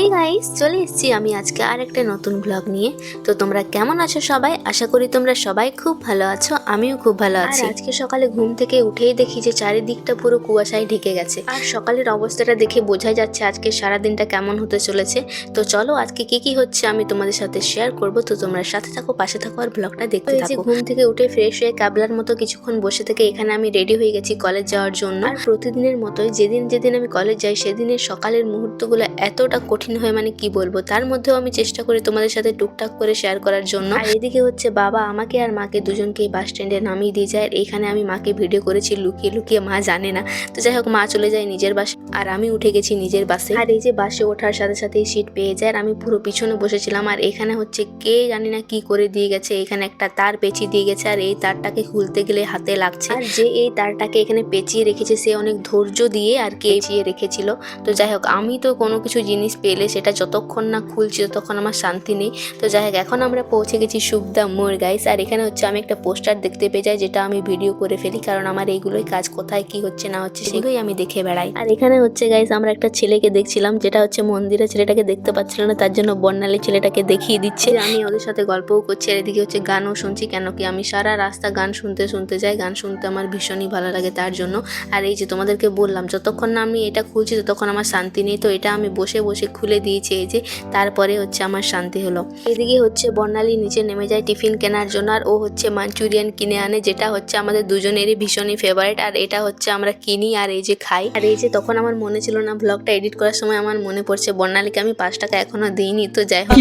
Hey guys, চলে এসেছি আমি আজকে আর একটা নতুন ব্লগ নিয়ে। তো তোমরা কেমন আছো সবাই? আশা করি তোমরা সবাই খুব ভালো আছো, আমিও খুব ভালো আছি। আর আজকে সকালে ঘুম থেকে উঠেই দেখি যে চারিদিকটা পুরো কুয়াশায় ঢেকে গেছে। আর সকালের অবস্থাটা দেখে বোঝাই যাচ্ছে আজকে সারাদিনটা কেমন হতে চলেছে। তো চলো আজকে কি কি হচ্ছে আমি তোমাদের সাথে শেয়ার করব। তো তোমরা সাথে থাকো, পাশে থাকো আর ব্লগটা দেখতে থাকো। ঘুম থেকে উঠে ফ্রেশ হয়ে কাবলার মতো কিছুক্ষণ বসে থেকে এখানে আমি রেডি হয়ে গেছি কলেজ যাওয়ার জন্য। আর প্রতিদিনের মতোই যেদিন যেদিন আমি কলেজ যাই সেদিনের সকালের মুহূর্তগুলো এতটা কঠিন হয় মানে কি বলবো। তার মধ্যেও আমি চেষ্টা করি তোমাদের সাথে টুকটাক করে শেয়ার করার জন্য। আর এদিকে হচ্ছে বাবা আমাকে আর মাকে দুজনকেই বাস স্ট্যান্ডে নামিয়ে দিয়ে যায়। এখানে আমি মাকে ভিডিও করেছি লুকিয়ে লুকিয়ে, মা জানে না। তো যাই হোক, মা চলে যায় নিজের বাসে আর আমি উঠে গেছি নিজের বাসে। আর এই যে বাসে ওঠার সাথে সাথেই সিট পেয়ে যায় আর আমি পুরো পিছনে বসেছিলাম। আর এখানে হচ্ছে কে জানি না কি করে দিয়ে গেছে, এখানে একটা তার পেঁচিয়ে দিয়ে গেছে আর এই তারটাকে খুলতে গেলে হাতে লাগছে। আর যে এই তারটাকে এখানে পেঁচিয়ে রেখেছে সে অনেক ধৈর্য দিয়ে আর কি পেঁচিয়ে রেখেছিল। তো যাই হোক, আমি তো কোনো কিছু জিনিস পেলে সেটা যতক্ষণ না খুলছি ততক্ষণ আমার শান্তি নেই। তো যাই হোক, এখন আমরা পৌঁছে গেছি সুখদা মোড় গাইস। আর এখানে হচ্ছে আমি একটা পোস্টার দেখতে পেয়ে যাই, যেটা আমি ভিডিও করে ফেলি, কারণ আমার এইগুলোই কাজ, কোথায় কি হচ্ছে না হচ্ছে সেগুলোই আমি দেখে বেড়াই। আর এখানে হচ্ছে গাইস আমরা একটা ছেলেকে দেখছিলাম, যেটা হচ্ছে মন্দিরে ছেলেটাকে দেখতে পাচ্ছিল না, তার জন্য বর্ণালী ছেলেটাকে দেখিয়ে দিচ্ছে। আমি ওদের সাথে গল্পও করছি আর এদিকে হচ্ছে গানও শুনছি, কেন কি আমি সারা রাস্তা গান শুনতে শুনতে যাই। গান শুনতে আমার ভীষণই ভালো লাগে তার জন্য। আর এই যে তোমাদেরকে বললাম যতক্ষণ না আমি এটা খুলছি ততক্ষণ আমার শান্তি নেই। তো এটা আমি বসে বসে খুলে দিয়েছি এই যে, তারপরে হচ্ছে আমার শান্তি হলো। এদিকে হচ্ছে বর্ণালী নিচে নেমে যায় টিফিন কেনার জন্য আর ও হচ্ছে মাঞ্চুরিয়ান কিনে আনে, যেটা হচ্ছে আমাদের দুজনেরই ভীষণই ফেভারিট। আর এটা হচ্ছে আমরা কিনি আর এই যে খাই। আর এই যে তখন আমার মনে ছিল না, ব্লগটা এডিট করার সময় আমার মনে পড়ছে বর্ণালীকে আমি 5 টাকা এখনো দিইনি। তো যাই হোক,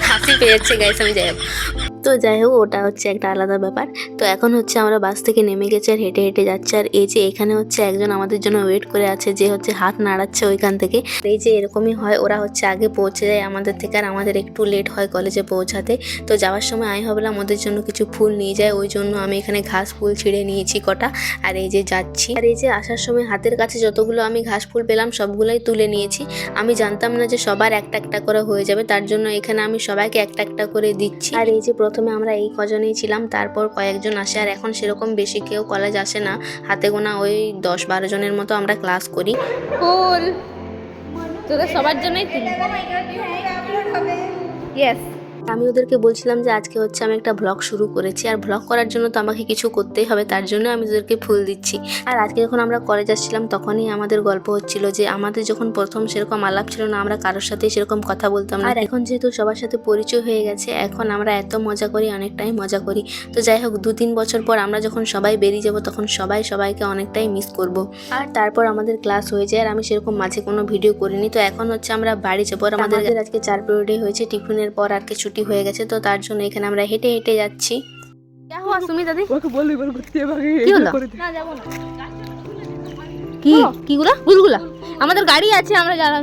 হাসি পেয়ে যাচ্ছে গাইস। আমি যাই হোক, তো যাই হোক, ওটা হচ্ছে একটা আলাদা ব্যাপার। তো এখন হচ্ছে আমরা বাস থেকে নেমে গেছি আর হেঁটে হেঁটে যাচ্ছে। আর এই যে এখানে হচ্ছে একজন আমাদের জন্য ওয়েট করে আছে, যে হচ্ছে হাত নাড়াচ্ছে ওইখান থেকে। এই যে এরকমই হয়, ওরা হচ্ছে আগে পৌঁছে যায় আমাদের থেকে আর আমাদের একটু লেট হয় কলেজে পৌঁছাতে। তো যাওয়ার সময় আমি ভাবলাম ওদের জন্য কিছু ফুল নিয়ে যায়, ওই জন্য আমি এখানে ঘাস ফুল ছিঁড়ে নিয়েছি কটা। আর এই যে যাচ্ছি, আর এই যে আসার সময় হাতের কাছে যতগুলো আমি ঘাস ফুল পেলাম সবগুলোই তুলে নিয়েছি। আমি জানতাম না যে সবার একটা একটা করে হয়ে যাবে, তার জন্য এখানে আমি সবাইকে একটা একটা করে দিচ্ছি। আর এই যে প্রথমে আমরা এই কজনেই ছিলাম, তারপর কয়েকজন আসে। আর এখন সেরকম বেশি কেউ কলেজ আসে না, হাতে গোনা ওই 10-12 জনের মতো আমরা ক্লাস করি। ফুল তোদের সবার জন্যই তুলি। ইয়েস। আমি ওদেরকে বলছিলাম যে আজকে হচ্ছে আমি একটা ব্লগ শুরু করেছি, আর ব্লগ করার জন্য তো আমাকে কিছু করতেই হবে, তার জন্য আমি ওদেরকে ফুল দিচ্ছি। আর আজকে যখন আমরা কলেজ আসছিলাম তখনই আমাদের গল্প হচ্ছিল যে আমাদের যখন প্রথম সেরকম আলাপ ছিল না, আমরা কারোর সাথে সেরকম কথা বলতাম না। আর এখন যেহেতু সবার সাথে পরিচয় হয়ে গেছে, এখন আমরা এত মজা করি, অনেকটাই মজা করি। তো যাই হোক, 2-3 বছর পর আমরা যখন সবাই বেরিয়ে যাব তখন সবাই সবাইকে অনেকটাই মিস করব। আর তারপর আমাদের ক্লাস হয়ে যায় আর আমি সেরকম মাঝে কোনো ভিডিও করিনি। তো এখন হচ্ছে আমরা বাড়ি যাবো আর আমাদের আজকে 4 পিরিয়ডে হয়েছে, টিফিনের পর আর কি ছুটি হয়ে গেছে। তো তার জন্য এখানে আমরা হেঁটে হেঁটে যাচ্ছি। क्या हुआ सुमी दादी? কি হলো? না যাব না। কি কিগুলা? গুলগুলা আমাদের গাড়ি আছে, আমরা যারা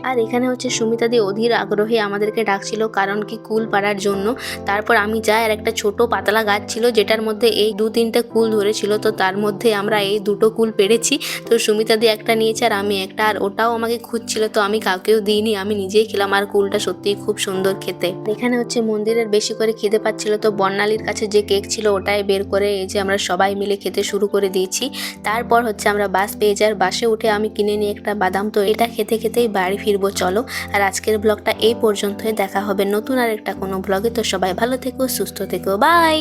আর এখানে হচ্ছে সুমিতাদি অধীর আগ্রহে আমাদেরকে ডাকছিল, কারণ কি কুল পাড়ার জন্য। তারপর আমি যাই আর একটা ছোট পাতলা গাছ ছিল যেটার মধ্যে এই 2-3টে কুল ধরেছিল। তো তার মধ্যে আমরা এই 2টো কুল পেরেছি। তো সুমিতাদি একটা নিয়েছে আর আমি একটা, আর ওটাও আমাকে খুঁজছিল, তো আমি কাউকেও দিইনি, আমি নিজেই খেলাম। আর কুলটা সত্যিই খুব সুন্দর খেতে। এখানে হচ্ছে মন্দিরের বেশি করে খিদে পাচ্ছিল, তো বর্ণালীর কাছে যে কেক ছিল ওটাই বের করে এই যে আমরা সবাই মিলে খেতে শুরু করে দিয়েছি। তারপর হচ্ছে আমরা বাস পেয়ে যাই, বাসে উঠে আমি কিনে নিই একটা বাদাম। তো এটা খেতে খেতেই বাড়ি ফিরবো চলো। আর আজকের ব্লগটা এই পর্যন্তই, দেখা হবে নতুন আর একটা কোনো ব্লগে। তো সবাই ভালো থেকো, সুস্থ থেকো, বাই।